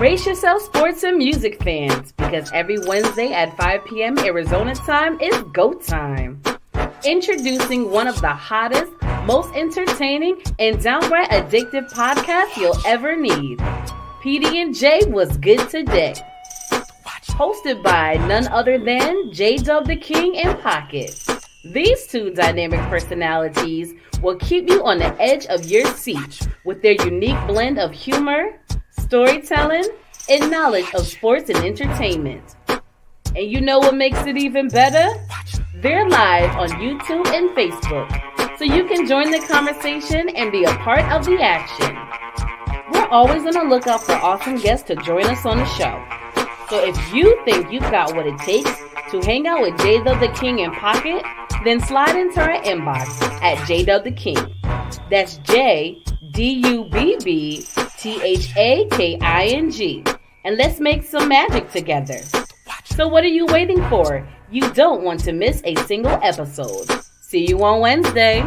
Brace yourself, sports and music fans, because every Wednesday at 5 p.m. Arizona time is go time. Introducing one of the hottest, most entertaining, and downright addictive podcasts you'll ever need. PD&J was good today. Hosted by none other than J-Dub the King and Pocket. These two dynamic personalities will keep you on the edge of your seat with their unique blend of humor, storytelling, and knowledge of sports and entertainment. And you know what makes it even better? They're live on YouTube and Facebook, so you can join the conversation and be a part of the action. We're always on the lookout for awesome guests to join us on the show. So if you think you've got what it takes to hang out with J-Dub the King and Pocket, then slide into our inbox at J-Dub the King. That's JDUBBTHAKING. And let's make some magic together. So what are you waiting for? You don't want to miss a single episode. See you on Wednesday.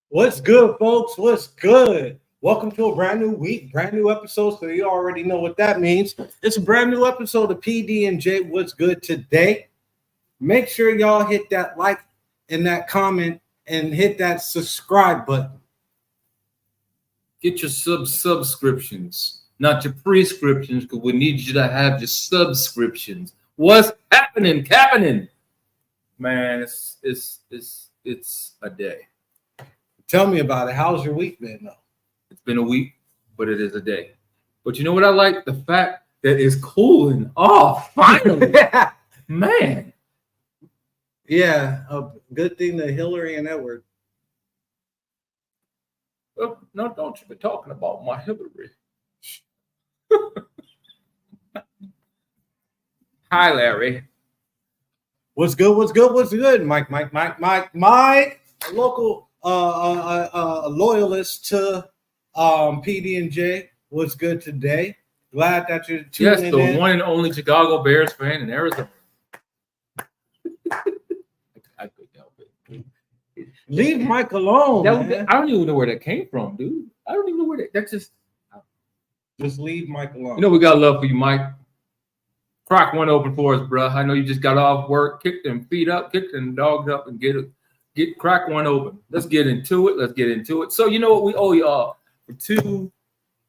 What's good, folks? What's good? Welcome to a brand new week, brand new episode. So you already know what that means. It's a brand new episode of PD&J. What's good today? Make sure y'all hit that like and that comment and hit that subscribe button. Get your subscriptions, not your prescriptions, because we need you to have your subscriptions. What's happening? Man, it's a day. Tell me about it. How's your week been, though? It's been a week, but it is a day. But you know what I like? The fact that it's cooling off finally. Man. Yeah, a good thing that Hillary and Edward. Oh, no, don't you be talking about my Hillary. Hi, Larry. What's good? Mike, a local loyalist to PD&J. What's good today? Glad that you're tuning in. Yes, the one and only Chicago Bears fan in Arizona. I couldn't help it. Leave Mike alone. Man. I don't even know where that came from, dude. I don't even know where that's just leave Mike alone. You know we got love for you, Mike. Crack one open for us, bro. I know you just got off work, kicked them feet up, kicked them dogs up, and get crack one open. Let's get into it. So you know what we owe y'all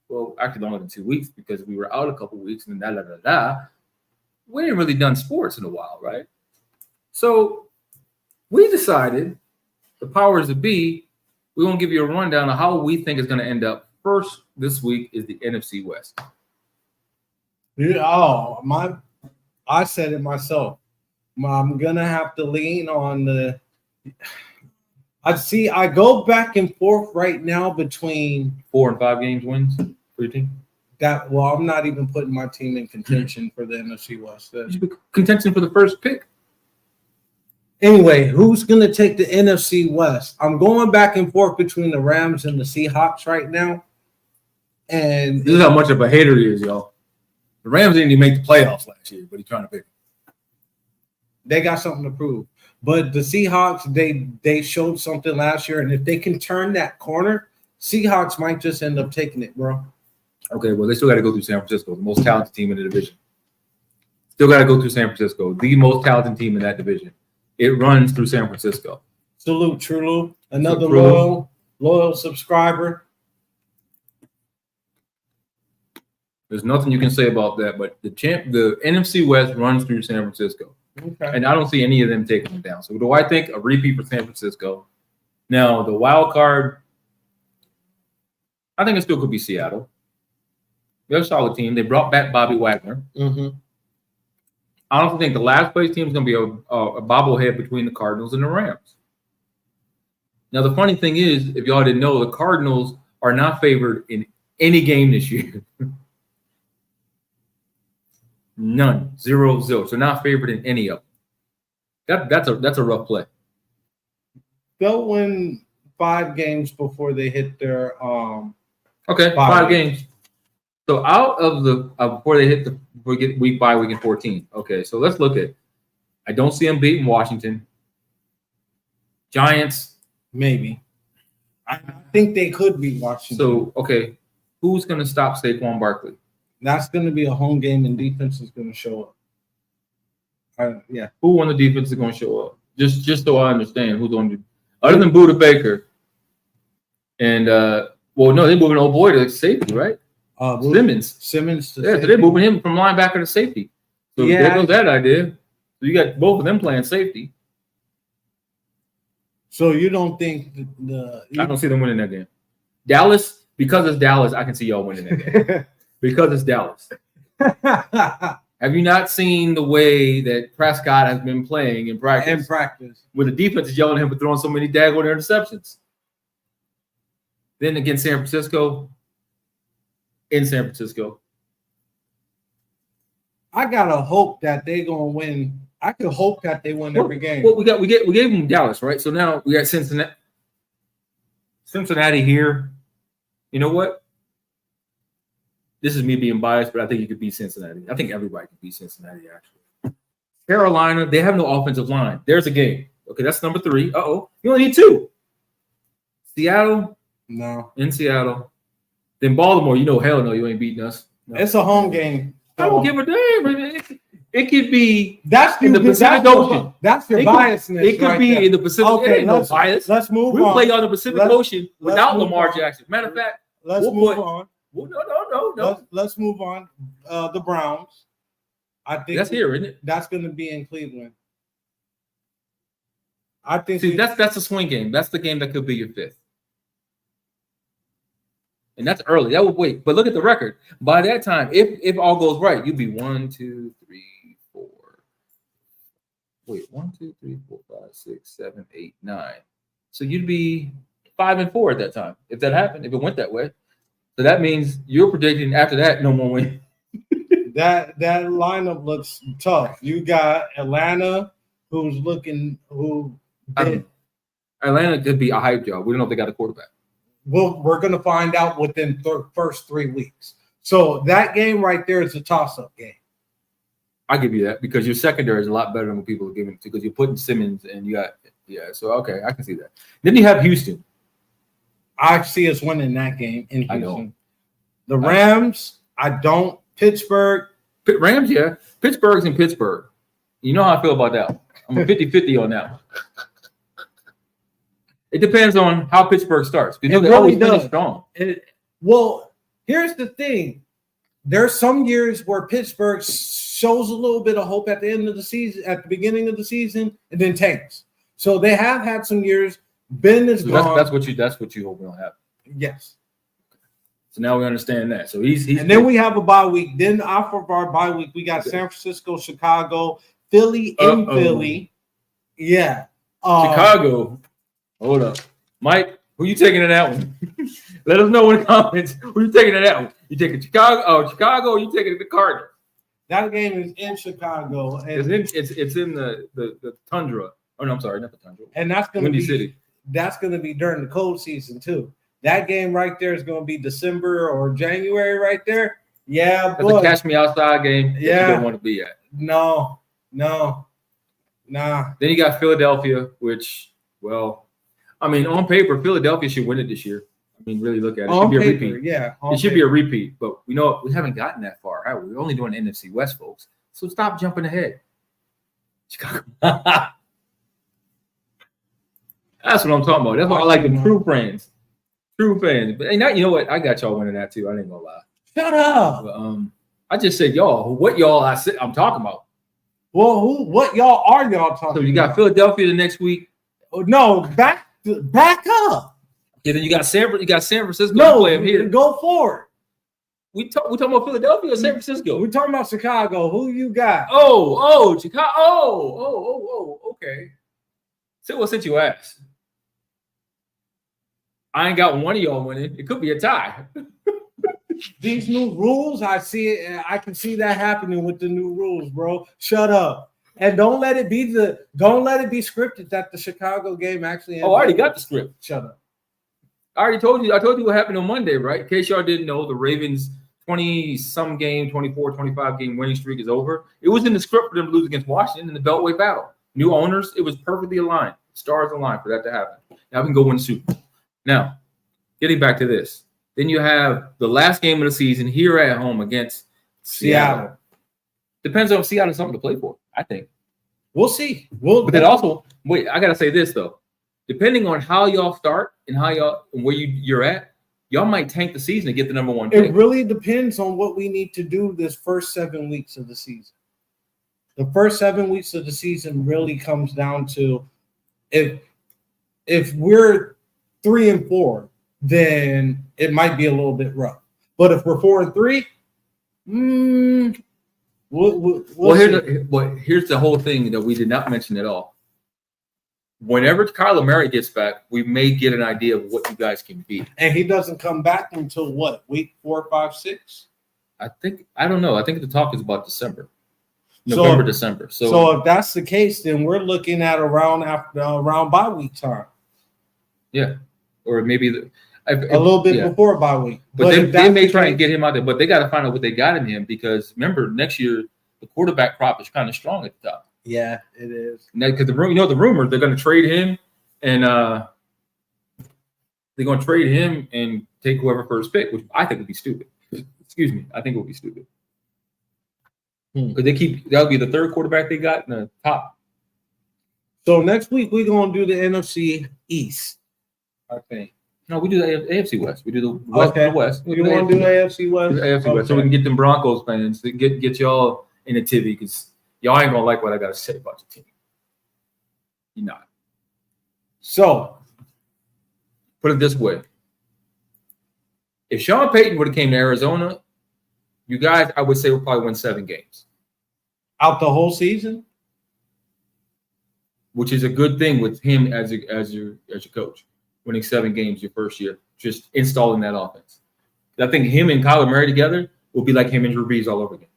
for actually longer than 2 weeks because we were out a couple weeks and we ain't really done sports in a while, right? So we decided, the powers that be, we're gonna give you a rundown of how we think it's gonna end up. First this week is the NFC West. Yeah, I said it myself. I'm gonna have to lean on the. I go back and forth right now between 4 and 5 games wins for your team. I'm not even putting my team in contention for the NFC West. You should be contention for the first pick. Anyway, who's going to take the NFC West? I'm going back and forth between the Rams and the Seahawks right now. And this is how much of a hater he is, y'all. The Rams didn't even make the playoffs last year, but he's trying to pick them. They got something to prove. But the Seahawks, they showed something last year, and if they can turn that corner, Seahawks might just end up taking it, bro. Okay, well, they still got to go through San Francisco, the most talented team in the division. Still got to go through San Francisco, the most talented team in that division. It runs through San Francisco. Salute, True. Another loyal subscriber. There's nothing you can say about that, but the NFC West runs through San Francisco. Okay. And I don't see any of them taking it down. So do I think a repeat for San Francisco? Now, the wild card, I think it still could be Seattle. They're a solid team. They brought back Bobby Wagner. Mm-hmm. I don't think the last place team is going to be a bobblehead between the Cardinals and the Rams. Now, the funny thing is, if y'all didn't know, the Cardinals are not favored in any game this year. None. 0-0. So not favored in any of them. That's a rough play. They'll win 5 games before they hit their Okay, 5 games. So out of the before they hit we get week 5, week 14. Okay, so let's look at. I don't see them beating Washington. Giants, maybe. I think they could be Washington. So okay, Who's going to stop Saquon Barkley? That's going to be a home game, and defense is going to show up. Yeah. Who on the defense is going to show up? Just so I understand who's on the other than Buda Baker. And well, no, they're moving old boy to safety, right? Simmons. To yeah, so they're moving him from linebacker to safety. So there goes that idea. So you got both of them playing safety. So you don't think I don't see them winning that game. Dallas, because it's Dallas, I can see y'all winning that game. Because it's Dallas. Have you not seen the way that Prescott has been playing in practice? Where the defense is yelling at him for throwing so many daggone interceptions. Then against San Francisco, in San Francisco. I gotta hope that they're gonna win. I could hope that they win every game. Well, we gave them Dallas, right? So now we got Cincinnati. Cincinnati here. You know what? This is me being biased, but I think you could beat Cincinnati. I think everybody could beat Cincinnati, actually. Carolina, they have no offensive line. There's a game. Okay, that's number 3. Uh-oh. You only need 2. Seattle. No. In Seattle. Then Baltimore, hell no, you ain't beating us. No. It's a home game. I don't give a damn. It could be that's in the Pacific Ocean. That's your biasness. It could be in the Pacific. Okay, it ain't no bias. Let's move on. We play on the Pacific Ocean without Lamar Jackson. Matter of fact, let's move on. Well, no. Let's move on. The Browns. I think that's here, isn't it? That's going to be in Cleveland. I think. See, that's a swing game. That's the game that could be your 5th. And that's early. That would wait. But look at the record. By that time, if all goes right, you'd be 1, 2, 3, 4. Wait, 1, 2, 3, 4, 5, 6, 7, 8, 9. So you'd be 5 and 4 at that time. If that happened, if it went that way. So that means you're predicting after that, no more win. that lineup looks tough. You got Atlanta, Atlanta could be a hype job. We don't know if they got a quarterback. Well, we're going to find out within first 3 weeks. So that game right there is a toss-up game. I give you that because your secondary is a lot better than what people are giving it to because you're putting Simmons and you got So okay, I can see that. Then you have Houston. I see us winning that game in Houston. I know. The Rams, I don't. Pittsburgh. Rams, yeah. Pittsburgh's in Pittsburgh. You know how I feel about that. I'm a 50-50 on that one. It depends on how Pittsburgh starts. Because they always finish strong. Well, here's the thing. There's some years where Pittsburgh shows a little bit of hope at the end of the season, at the beginning of the season, and then tanks. So they have had some years. Ben is gone. That's what you hope will happen. Yes. So now we understand that. So he's and then we have a bye week. Then after our bye week, we got San Francisco, Chicago, Philly, in Philly. Yeah. Chicago. Hold up. Mike, who you taking in that one? Let us know in the comments. Who you taking in that one? You taking Chicago, or you taking the Cardinals? That game is in Chicago. And it's in the tundra. Oh no, I'm sorry, not the tundra. And that's gonna Windy be City. That's gonna be during the cold season too. That game right there is gonna be December or January right there. Yeah, that's a catch me outside game. Yeah, you don't want to be at. No, nah. Then you got Philadelphia, which, well, I mean, on paper, Philadelphia should win it this year. I mean, really look at it. It should be a repeat. Yeah, it should be a repeat. But we know we haven't gotten that far. Have we? We're only doing NFC West, folks. So stop jumping ahead. Chicago. That's what I'm talking about. That's why I like them true fans. True fans. But now you know what? I got y'all winning that too. I ain't gonna lie. Shut up. But, I just said y'all. What y'all I'm talking about. Well, what y'all are y'all talking about? So you got Philadelphia the next week. Oh, no, back up. Yeah, then you got San Francisco. No, play them here. Go forward. We talking about Philadelphia or San Francisco? We're talking about Chicago. Who you got? Oh, Chicago. Oh, okay. So since you asked, I ain't got one of y'all winning. It could be a tie. These new rules, I see it. I can see that happening with the new rules, bro. Shut up. And don't let it be scripted that the Chicago game actually. I already got the script. Shut up. I already told you. I told you what happened on Monday, right? In case y'all didn't know, the Ravens 20-some game, 24, 25 game winning streak is over. It was in the script for them to lose against Washington in the Beltway battle. New owners, it was perfectly aligned. Stars aligned for that to happen. Now we can go win the Super Bowl. Now, getting back to this. Then you have the last game of the season here at home against Seattle. Depends on if Seattle has something to play for, I think. We'll see. But then also, wait, I gotta say this though. Depending on how y'all start and where you're at, y'all might tank the season to get the number one pick. It really depends on what we need to do this first 7 weeks of the season. The first 7 weeks of the season really comes down to if we're 3-4, then it might be a little bit rough. But if we're 4-3, here's the whole thing that we did not mention at all. Whenever Kyler Murray gets back, we may get an idea of what you guys can be. And he doesn't come back until what, week 4, 5, 6? I don't know. I think the talk is about December. November, December. So if that's the case, then we're looking at around bye week time. Yeah. Or maybe a little bit before bye week. But they may try and get him out there, but they got to find out what they got in him because remember, next year the quarterback crop is kind of strong at the top. Yeah, it is. Because the rumor they're going to trade him and they're going to trade him and take whoever first pick, which I think would be stupid. Excuse me, I think it would be stupid. Because that'll be the third quarterback they got in the top. So next week we're gonna do the NFC East, I think. No, we do the AFC West. We do the West. Okay. The West. You want to do the AFC West? Do the AFC West, so we can get them Broncos fans to get y'all in a tivy because y'all ain't gonna like what I gotta say about your team. You're not. So put it this way: if Sean Payton would have came to Arizona, you guys, I would say, would probably win 7 games. Out the whole season? Which is a good thing with him as your coach. Winning 7 games your first year. Just installing that offense. I think him and Kyler Murray together will be like him and Drew Brees all over again.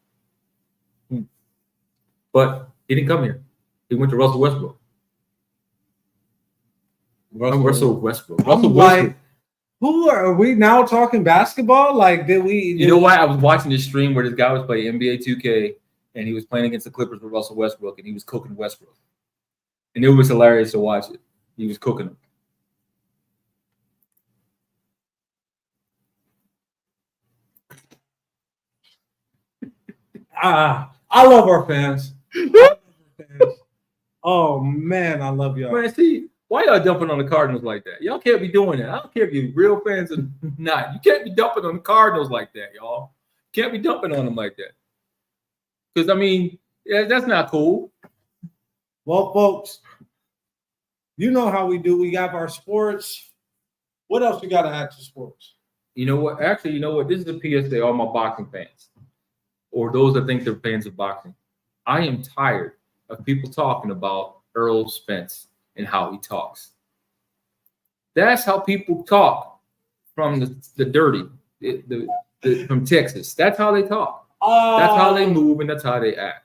But he didn't come here. He went to Russell Westbrook. Russell Westbrook. Who are we now talking basketball? Like, you know what? I was watching this stream where this guy was playing NBA 2K and he was playing against the Clippers with Russell Westbrook and he was cooking Westbrook. And it was hilarious to watch it. He was cooking him. I love our fans. Oh, man, I love y'all. Man, see, why y'all dumping on the Cardinals like that? Y'all can't be doing that. I don't care if you're real fans or not. You can't be dumping on the Cardinals like that, y'all. You can't be dumping on them like that. Because, I mean, that's not cool. Well, folks, you know how we do. We got our sports. What else we got to add to sports? You know what? Actually, you know what? This is a PSA, all my boxing fans. Or those that think they're fans of boxing. I am tired of people talking about Earl Spence and how he talks. That's how people talk from the dirty, from Texas. That's how they talk. That's how they move and that's how they act.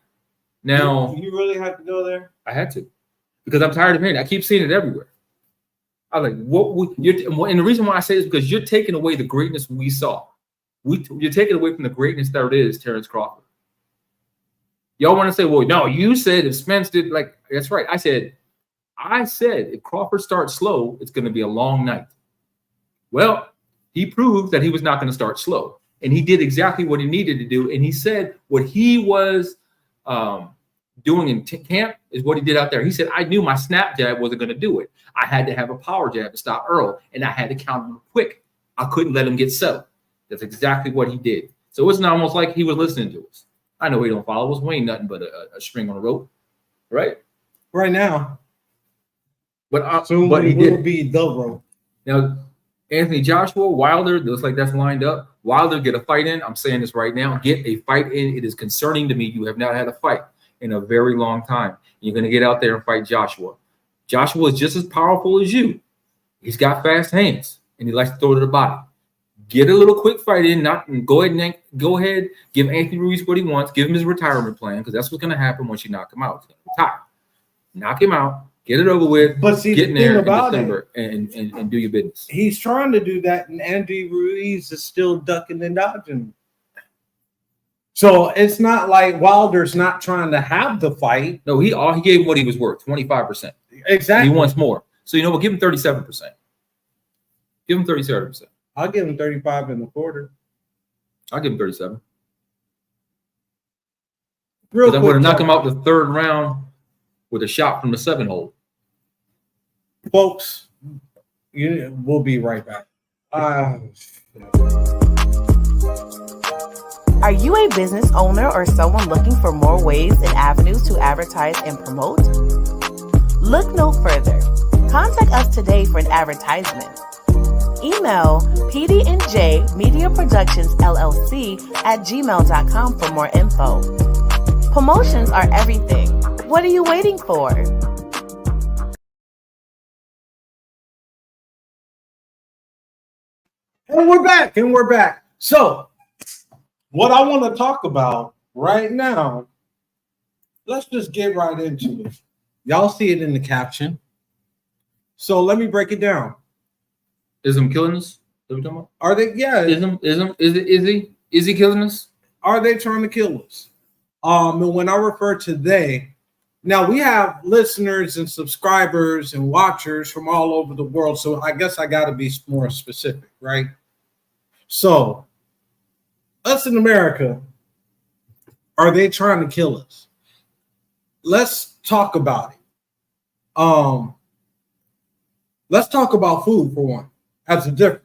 Now, you really have to go there? I had to because I'm tired of hearing it. I keep seeing it everywhere. I'm like, and the reason why I say this is because you're taking away the greatness we saw. You're taking away from the greatness that it is Terrence Crawford. Y'all want to say, well, no, you said if Spence did like that's right. I said if Crawford starts slow, it's going to be a long night. Well, he proved that he was not going to start slow. And he did exactly what he needed to do. And he said what he was doing in camp is what he did out there. He said, I knew my snap jab wasn't going to do it. I had to have a power jab to stop Earl, and I had to counter him quick. I couldn't let him get settled. That's exactly what he did. So it's not almost like he was listening to us. I know he don't follow us. We ain't nothing but a string on a rope, right? Right now. But he will be the rope. Now, Anthony Joshua, Wilder, looks like that's lined up. Wilder, get a fight in. I'm saying this right now. Get a fight in. It is concerning to me. You have not had a fight in a very long time. You're going to get out there and fight Joshua. Joshua is just as powerful as you. He's got fast hands, and he likes to throw to the body. Get a little quick fight in. Go ahead. Give Anthony Ruiz what he wants. Give him his retirement plan because that's what's going to happen once you knock him out. He's going to retire. Knock him out. Get it over with. But see, get in there in December and do your business. He's trying to do that, and Andy Ruiz is still ducking and dodging. So it's not like Wilder's not trying to have the fight. No, he gave him what he was worth, 25%. Exactly. He wants more. So you know what? Give him 37%. Give him 37%. I'll give him 35 and a quarter. I'll give him 37. Real I'm quick, going to knock him out the third round with a shot from the 7-hole. folks. We'll be right back. Are you a business owner or someone looking for more ways and avenues to advertise and promote? Look no further. Contact us today for an advertisement. Email PD&J Media Productions LLC at gmail.com for more info. Promotions are everything. What are you waiting for? And we're back. So, what I want to talk about right now, let's just get right into it. Y'all see it in the caption. So let me break it down. Is him killing us? What are we talking about? Are they? Yeah. Is he killing us? Are they trying to kill us? And when I refer to they, now we have listeners and subscribers and watchers from all over the world. So I guess I got to be more specific, right? So us in America, are they trying to kill us? Let's talk about it. Let's talk about food for one. That's a difference.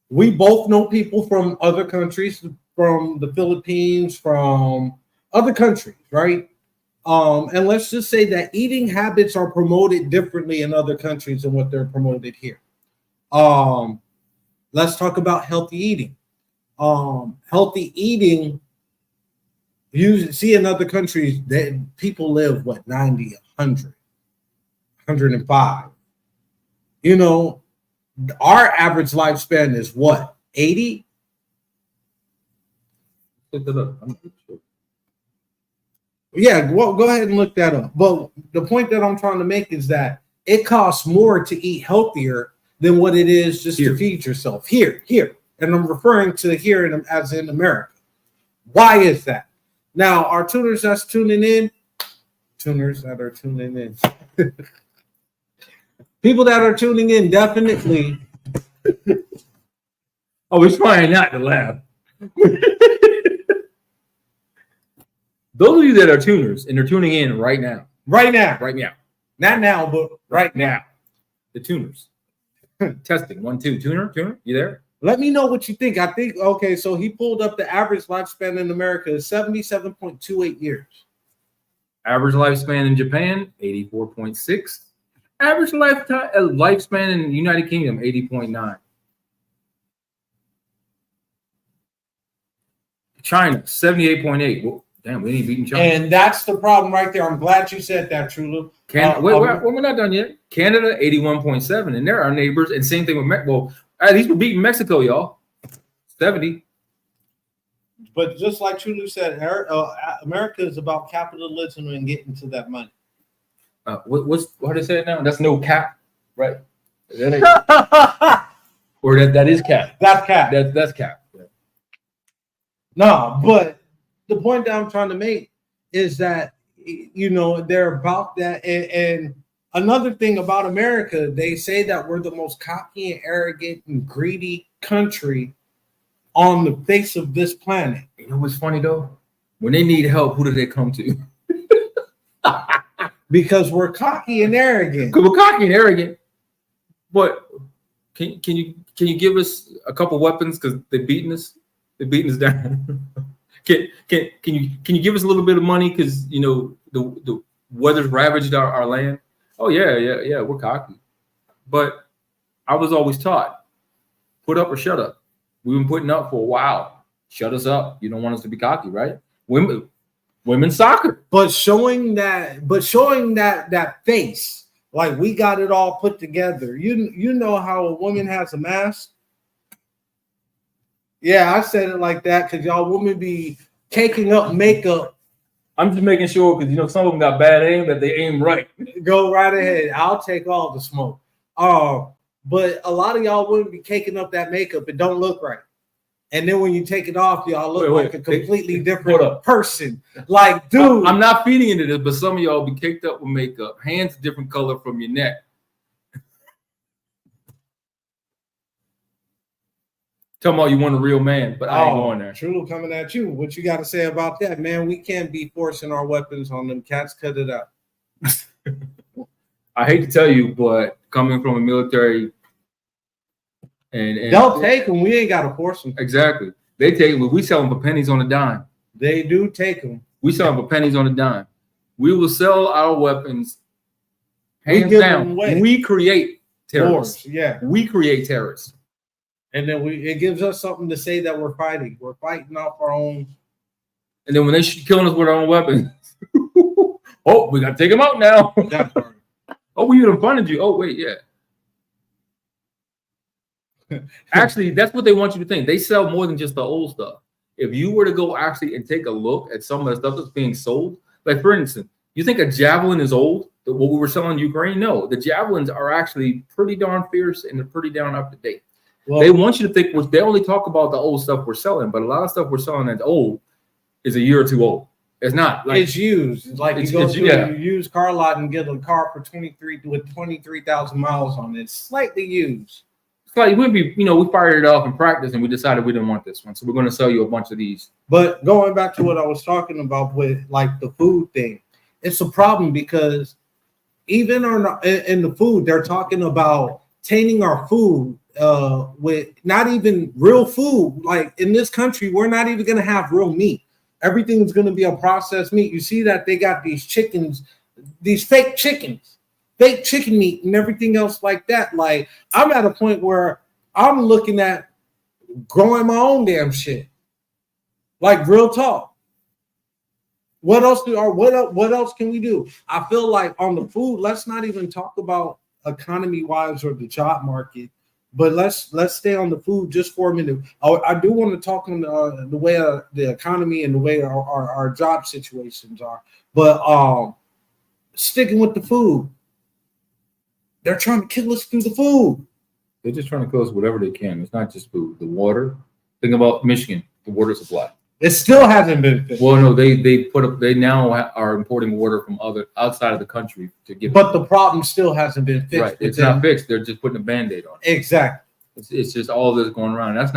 We both know people from other countries, from the Philippines, from other countries, right? And let's just say that eating habits are promoted differently in other countries than what they're promoted here. Let's talk about healthy eating. Healthy eating, you see in other countries that people live, 90, 100, 105. You know, our average lifespan is what, 80? Look that up. I'm not sure. Yeah, well, go ahead and look that up. But the point that I'm trying to make is that it costs more to eat healthier than what it is just to feed yourself. Here. And I'm referring to here as in America. Why is that? Now, our tuners that are tuning in, people that are tuning in, definitely. Oh, we're trying not to laugh. Those of you that are tuners and they're tuning in right now. Right now. Not now, but right now. The tuners. Testing. 1, 2. Tuner? You there? Let me know what you think. I think, okay, so he pulled up the average lifespan in America is 77.28 years. Average lifespan in Japan, 84.6. Average lifespan in the United Kingdom, 80.9. China, 78.8. Well, damn, we ain't beating China. And that's the problem right there. I'm glad you said that, Trulu. We're not done yet. Canada, 81.7. And they're our neighbors. And same thing with Mexico. At least we're beating Mexico, y'all. 70. But just like Trulu said, America is about capitalism and getting to that money. What they say it now? That's no cap, right? Or that is cap. That's cap. That's cap. Yeah. No, but the point that I'm trying to make is that, you know, they're about that. And another thing about America, they say that we're the most cocky and arrogant and greedy country on the face of this planet. You know what's funny though? When they need help, who do they come to? Because we're cocky and arrogant. We're cocky and arrogant. But can you give us a couple weapons because they're beating us? They're beating us down. Can you give us a little bit of money because you know the weather's ravaged our land? Oh yeah, we're cocky. But I was always taught, put up or shut up. We've been putting up for a while. Shut us up. You don't want us to be cocky, right? Women's soccer. But showing that face, like we got it all put together. You know how a woman has a mask? Yeah, I said it like that because y'all women be caking up makeup. I'm just making sure because you know some of them got bad aim that they aim right. Go right ahead. I'll take all the smoke. But a lot of y'all women be caking up that makeup. It don't look right. And then when you take it off, y'all look like a completely different person. Like, dude. I'm not feeding into this, but some of y'all be caked up with makeup. Hands a different color from your neck. Talking about you want a real man, but I ain't going there. True coming at you. What you got to say about that, man? We can't be forcing our weapons on them cats. Cut it out. I hate to tell you, but coming from a military, and they'll take them. We ain't got to force them. Exactly. They take them. We sell them for pennies on a dime. They do take them. We sell them for pennies on a dime. We will sell our weapons hands give down. them away. We create terrorists. Yeah. We create terrorists. And then it gives us something to say that we're fighting. We're fighting off our own. And then when they killing us with our own weapons, oh, we got to take them out now. Oh, we even funded you. Oh, wait, yeah. Actually, that's what they want you to think. They sell more than just the old stuff. If you were to go actually and take a look at some of the stuff that's being sold, like for instance, you think a javelin is old? What we were selling in Ukraine? No, the javelins are actually pretty darn fierce and they're pretty darn up to date. Well, they want you to think, they only talk about the old stuff we're selling, but a lot of stuff we're selling that's old is a year or two old. It's not. Like, it's used. It's like you go to a used car lot and get a car for 23,000 miles on it. It's slightly used. It's like we fired it off in practice and we decided we didn't want this one, so we're going to sell you a bunch of these. But going back to what I was talking about with like the food thing, it's a problem because even in the food, they're talking about tainting our food with not even real food. Like in this country, we're not even going to have real meat. Everything's going to be a processed meat. You see that they got these chickens, these fake chickens, fake chicken meat and everything else like that. Like I'm at a point where I'm looking at growing my own damn shit. Like real talk. What else can we do? I feel like on the food, let's not even talk about economy wise or the job market, but let's stay on the food just for a minute. I do want to talk on the way the economy and the way our job situations are, but sticking with the food, they're trying to kill us through the food. They're just trying to kill us whatever they can. It's not just food. The water. Think about Michigan, the water supply. It still hasn't been fixed. Well, no, they now are importing water from outside of the country to give. But the problem still hasn't been fixed. Right, it's not fixed. They're just putting a Band-Aid on it. Exactly. It's just all this going around. That's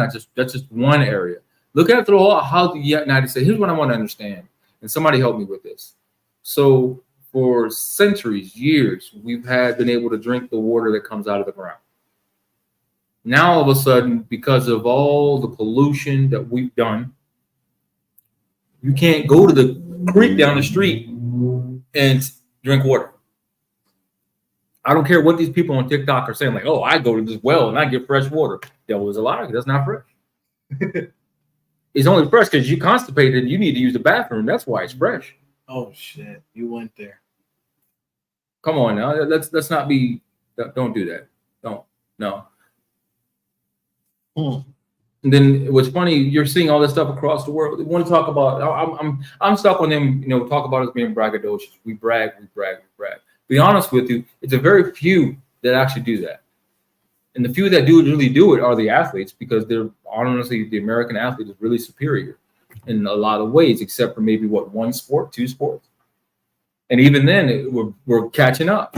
just one area. Look at the whole how the United States. Here's what I want to understand, and somebody help me with this. So for centuries, years, we've been able to drink the water that comes out of the ground. Now all of a sudden, because of all the pollution that we've done, you can't go to the creek down the street and drink water. I don't care what these people on TikTok are saying, like, oh, I go to this well and I get fresh water. Devil is a liar. That's not fresh. It's only fresh because you constipated and you need to use the bathroom. That's why it's fresh. Oh, shit. You went there. Come on now. Let's not be. Don't do that. Don't. No. And then what's funny, you're seeing all this stuff across the world. They want to talk about. I'm stuck on them. Talk about us being braggadocious. We brag. Be honest with you, it's a very few that actually do that, and the few that really do it are the athletes, because they're honestly the American athlete is really superior in a lot of ways, except for maybe one sport, two sports, and even then we're catching up.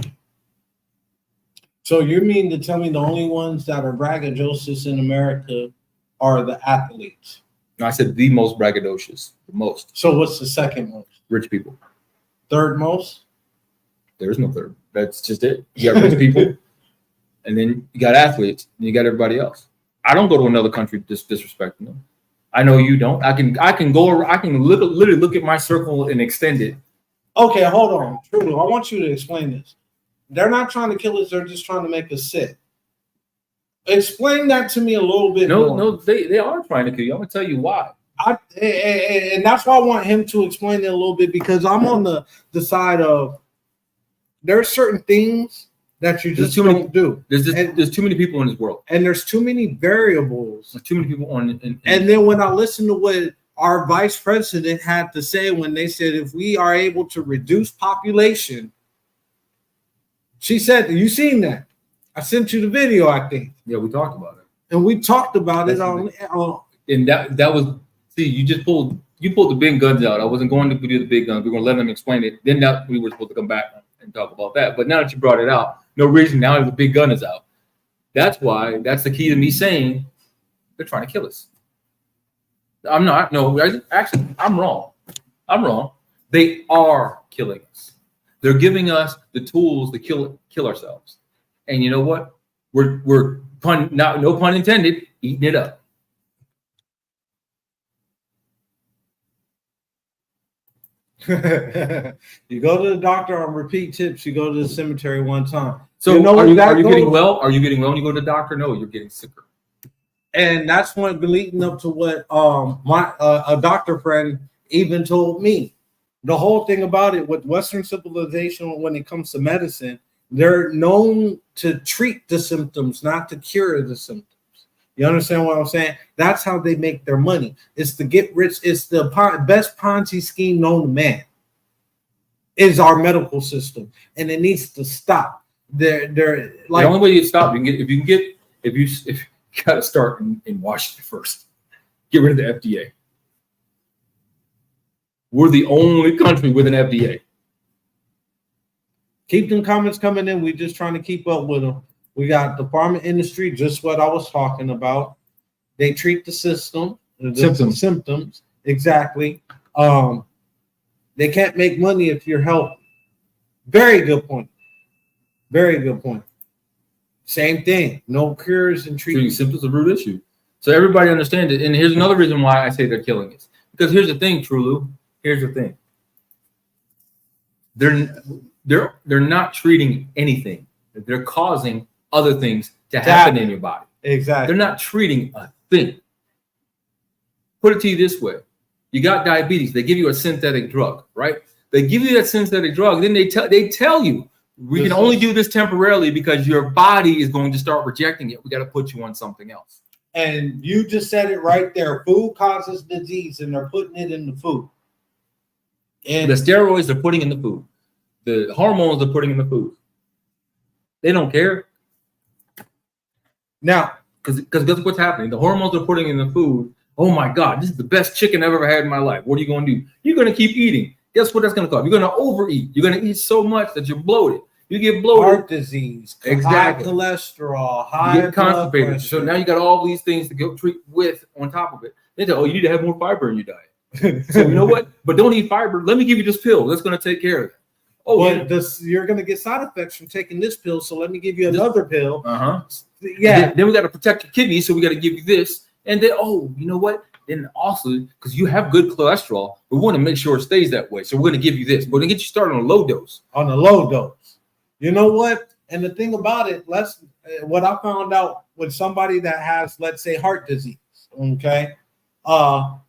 So you mean to tell me the only ones that are braggadocious in America are the athletes? No, I said the most braggadocious, the most. So what's the second most? Rich people. Third most? There is no third. That's just it. You got rich people, and then you got athletes, and you got everybody else. I don't go to another country disrespecting them. I know you don't. I can literally look at my circle and extend it. Okay, hold on. True. I want you to explain this. They're not trying to kill us. They're just trying to make us sick. Explain that to me a little bit more. No, they are trying to kill you. I'm going to tell you why. And that's why I want him to explain it a little bit, because I'm on the side of there are certain things that you just don't do. There's too many people in this world. And there's too many variables. There's too many people on. And then when I listen to what our vice president had to say when they said, if we are able to reduce population, she said, you seen that? I sent you the video, I think. Yeah, we talked about it. And we talked about it on and that was, see, you pulled the big guns out. I wasn't going to do the big guns. We were going to let them explain it. Then we were supposed to come back and talk about that. But now that you brought it out, no reason now the big gun is out. That's why, that's the key to me saying They're trying to kill us. I'm not. No, actually, I'm wrong. I'm wrong. They are killing us. They're giving us the tools to kill ourselves. And you know what? We're no pun intended, eating it up. You go to the doctor on repeat tips. You go to the cemetery one time. So you know are you getting well? Are you getting well when you go to the doctor? No, you're getting sicker. And that's what leading up to what my a doctor friend even told me. The whole thing about it with Western civilization, when it comes to medicine, they're known to treat the symptoms, not to cure the symptoms. You understand what I'm saying? That's how they make their money. It's to get rich. It's the best Ponzi scheme known to man. Is our medical system, and it needs to stop. They're like the only way you stop. If you got to start in Washington first. Get rid of the FDA. We're the only country with an FDA. Keep them comments coming in. We're just trying to keep up with them. We got the pharma industry, just what I was talking about. They treat the symptoms. Exactly. They can't make money if you're healthy. Very good point. Very good point. Same thing. No cures and treatment. Symptoms of root issue. So everybody understands it. And here's another reason why I say they're killing us. Because here's the thing, Trulu. Here's the thing. They're not treating anything. They're causing other things to happen in your body. Exactly. They're not treating a thing. Put it to you this way. You got diabetes. They give you a synthetic drug, right? They give you that synthetic drug. Then they tell you, we can only do this temporarily because your body is going to start rejecting it. We got to put you on something else. And you just said it right there. Food causes disease, and they're putting it in the food. And the steroids they're putting in the food. The hormones they're putting in the food. They don't care. Now, because guess what's happening? The hormones they're putting in the food. Oh my God, this is the best chicken I've ever had in my life. What are you going to do? You're going to keep eating. Guess what that's going to cause? You're going to overeat. You're going to eat so much that you're bloated. You get bloated. Heart disease, exactly. High cholesterol, high you get constipated. So now you got all these things to go treat with on top of it. They say, oh, you need to have more fiber in your diet. So you know what? But don't eat fiber. Let me give you this pill. That's going to take care of it. Oh, well, you're going to get side effects from taking this pill. So let me give you another pill. Yeah. Then we got to protect your kidneys. So we got to give you this. And then, oh, you know what? Then also, because you have good cholesterol, we want to make sure it stays that way. So we're going to give you this. We're going to get you started on a low dose. On a low dose. You know what? And the thing about it, what I found out with somebody that has, let's say, heart disease, okay?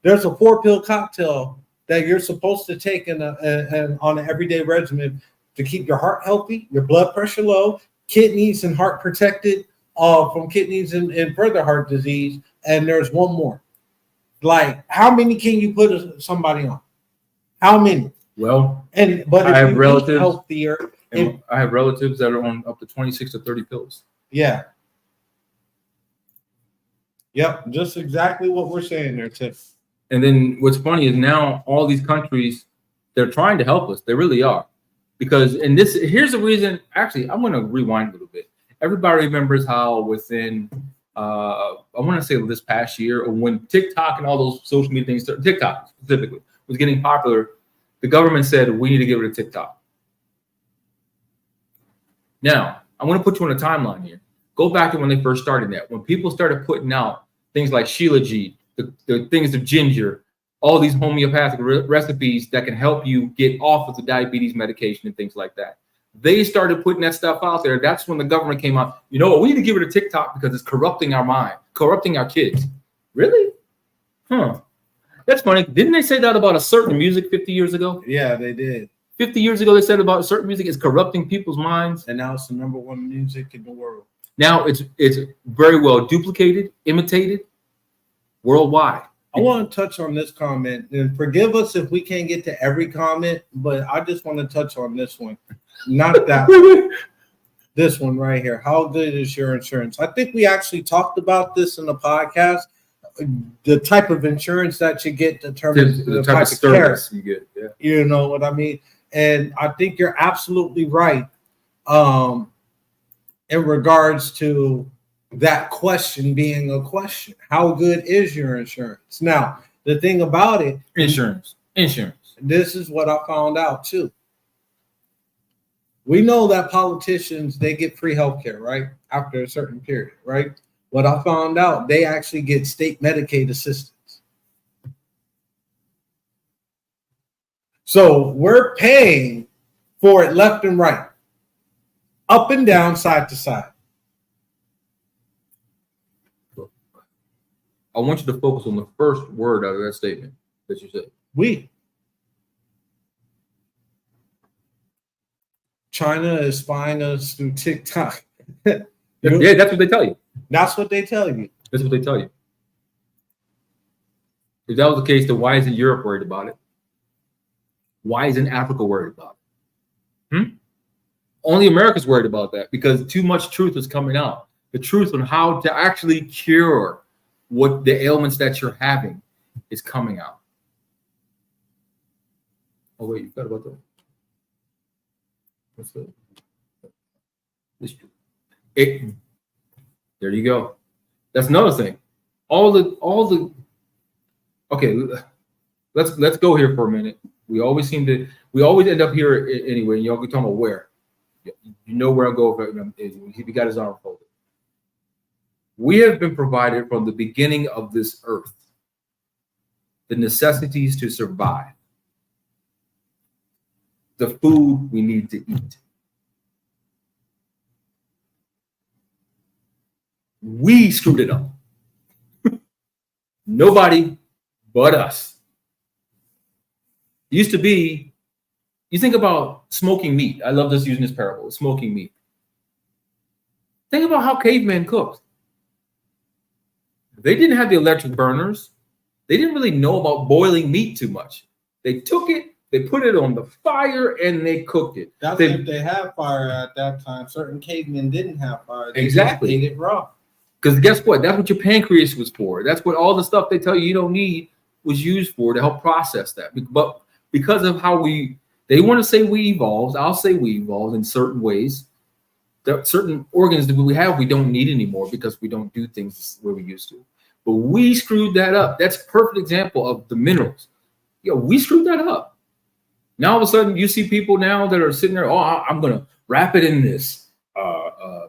There's a 4-pill cocktail that you're supposed to take on an everyday regimen to keep your heart healthy, your blood pressure low, kidneys and heart protected from kidneys and further heart disease. And there's one more. Like, how many can you put somebody on? How many? Well, but I have relatives healthier. I have relatives that are on up to 26 to 30 pills. Yeah. Yep, just exactly what we're saying there, Tiff. And then what's funny is now all these countries, they're trying to help us. They really are. Because, and here's the reason, actually, I'm going to rewind a little bit. Everybody remembers how within, I want to say this past year, or when TikTok and all those social media things, TikTok specifically, was getting popular, the government said, we need to get rid of TikTok. Now, I want to put you on a timeline here. Go back to when they first started that. When people started putting out things like Shilajit, the things of ginger, all these homeopathic recipes that can help you get off of the diabetes medication and things like that. They started putting that stuff out there. That's when the government came out. You know what? We need to get rid of TikTok because it's corrupting our mind, corrupting our kids. Really? Huh. That's funny. Didn't they say that about a certain music 50 years ago? Yeah, they did. 50 years ago, they said about certain music is corrupting people's minds. And now it's the #1 music in the world. Now it's very well duplicated, imitated worldwide. I want to touch on this comment, and forgive us if we can't get to every comment, but I just want to touch on this one. Not that one. This one right here. How good is your insurance? I think we actually talked about this in the podcast. The type of insurance that you get determines the type of service you get. Yeah. You know what I mean? And I think you're absolutely right in regards to that question being a question. How good is your insurance? Now, the thing about it, Insurance. This is what I found out too. We know that politicians, they get free healthcare, right? After a certain period, right? What I found out, they actually get state Medicaid assistance. So we're paying for it left and right, up and down, side to side. I want you to focus on the first word out of that statement that you said. We. China is spying us through TikTok. Yeah, that's what they tell you. That's what they tell you. That's what they tell you. If that was the case, then why isn't Europe worried about it? Why isn't Africa worried about it? Only America's worried about that because too much truth is coming out. The truth on how to actually cure what the ailments that you're having is coming out. Oh, wait, you forgot about that. What's that? There you go. That's another thing. Okay, let's go here for a minute. We always end up here anyway, and y'all can talk about where. You know where I'll go if he got his arm folded. We have been provided from the beginning of this earth the necessities to survive, the food we need to eat. We screwed it up. Nobody but us. It used to be, you think about smoking meat. I love just using this parable, smoking meat. Think about how cavemen cooked. They didn't have the electric burners. They didn't really know about boiling meat too much. They took it, they put it on the fire, and they cooked it. That's if they had fire at that time. Certain cavemen didn't have fire. They exactly. just ate it raw. Because guess what? That's what your pancreas was for. That's what all the stuff they tell you don't need was used for, to help process that. But because of how they want to say we evolved, I'll say we evolved in certain ways. There are certain organs that we have we don't need anymore because we don't do things where we used to. But we screwed that up. That's a perfect example of the minerals. We screwed that up. Now all of a sudden you see people now that are sitting there, I'm going to wrap it in this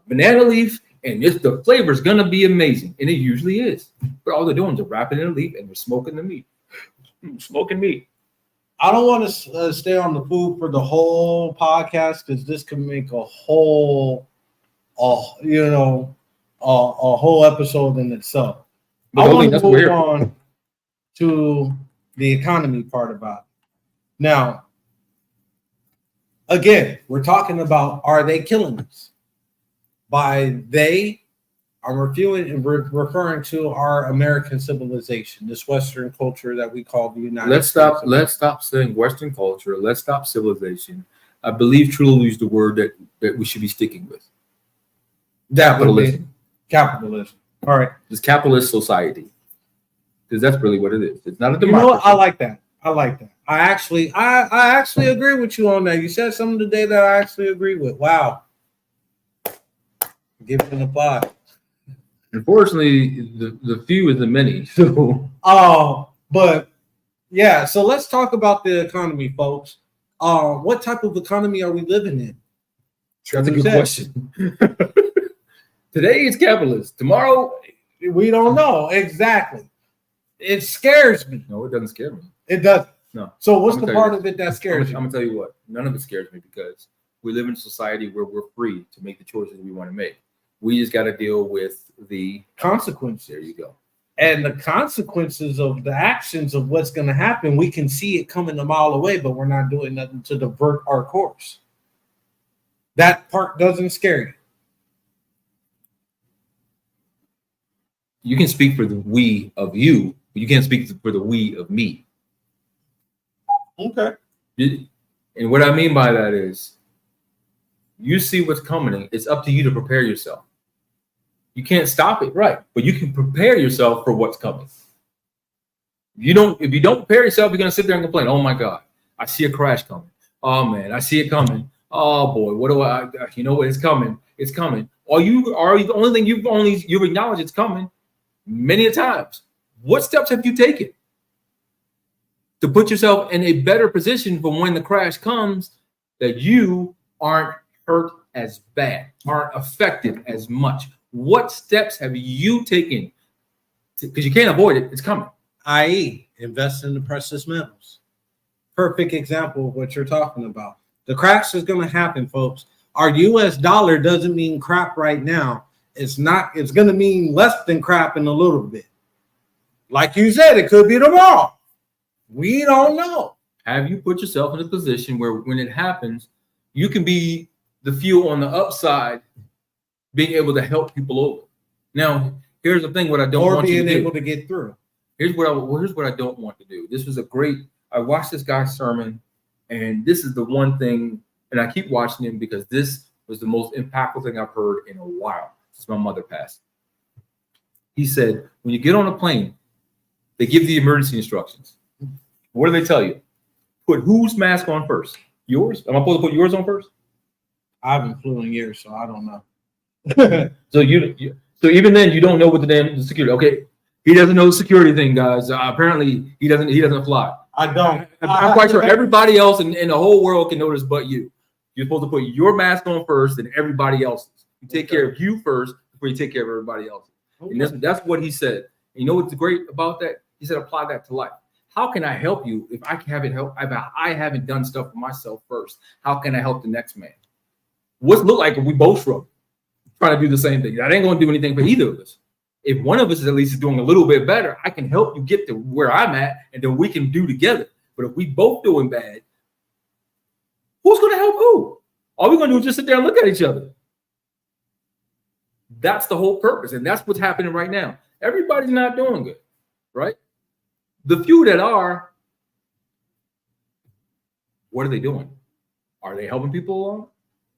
banana leaf, and the flavor is going to be amazing. And it usually is. But all they're doing is wrapping it in a leaf and they're smoking the meat. Smoking meat. I don't want to stay on the food for the whole podcast because this can make a whole episode in itself. I want to move on to the economy part about it. Now, again, we're talking about, are they killing us? By they, I'm referring to our American civilization, this Western culture that we call the United States. Let's stop saying Western culture. Let's stop civilization. I believe truly is the word that we should be sticking with. Capitalism. Capitalism. All right. It's capitalist society. Because that's really what it is. It's not a democracy. You know what? I like that. I actually agree with you on that. You said something today that I actually agree with. Wow. Give it an applause. Unfortunately, the few is the many. So but yeah, so let's talk about the economy, folks. What type of economy are we living in? That's a good question. Today it's capitalist. Tomorrow we don't know exactly. It scares me. No, it doesn't scare me. It doesn't. No. So what's the part of it that scares you? I'm gonna tell you what. None of it scares me because we live in a society where we're free to make the choices we want to make. We just got to deal with the consequences. There you go. And the consequences of the actions of what's going to happen, we can see it coming a mile away, but we're not doing nothing to divert our course. That part doesn't scare you. You can speak for the we of you, but you can't speak for the we of me. Okay. And what I mean by that is, you see what's coming. It's up to you to prepare yourself. You can't stop it, right? But you can prepare yourself for what's coming. If you don't prepare yourself, you're gonna sit there and complain. Oh my God, I see a crash coming. Oh man, I see it coming. Oh boy, what do I? You know what? It's coming. It's coming. Or you are the only thing you've acknowledged it's coming many a times. What steps have you taken to put yourself in a better position for when the crash comes, that you aren't hurt as bad, aren't affected as much? What steps have you taken? Because you can't avoid it, it's coming. I.e., invest in the precious metals. Perfect example of what you're talking about. The crash is going to happen, folks. Our US dollar doesn't mean crap right now. It's going to mean less than crap in a little bit. Like you said, it could be tomorrow. We don't know. Have you put yourself in a position where when it happens, you can be the fuel on the upside, being able to help people over? Now, here's the thing: what I don't want you to do. Or being able to get through. Here's what I don't want to do. This was I watched this guy's sermon, and this is the one thing, and I keep watching him because this was the most impactful thing I've heard in a while since my mother passed. He said, when you get on a plane, they give the emergency instructions. What do they tell you? Put whose mask on first? Yours? Am I supposed to put yours on first? I haven't flown in years, so I don't know. So even then, you don't know what the security. Okay, he doesn't know the security thing, guys. Apparently, he doesn't fly. I don't. I'm quite sure everybody else in the whole world can know this, but you. You're supposed to put your mask on first, and everybody else's. You take care of you first before you take care of everybody else. Okay. And that's what he said. And you know what's great about that? He said, apply that to life. How can I help you if I haven't done stuff for myself first? How can I help the next man? What's it look like if we both struggle, trying to do the same thing? That ain't going to do anything for either of us. If one of us is at least doing a little bit better, I can help you get to where I'm at, and then we can do together. But if we both doing bad, who's going to help who? All we're going to do is just sit there and look at each other. That's the whole purpose, and that's what's happening right now. Everybody's not doing good, right? The few that are, what are they doing? Are they helping people along?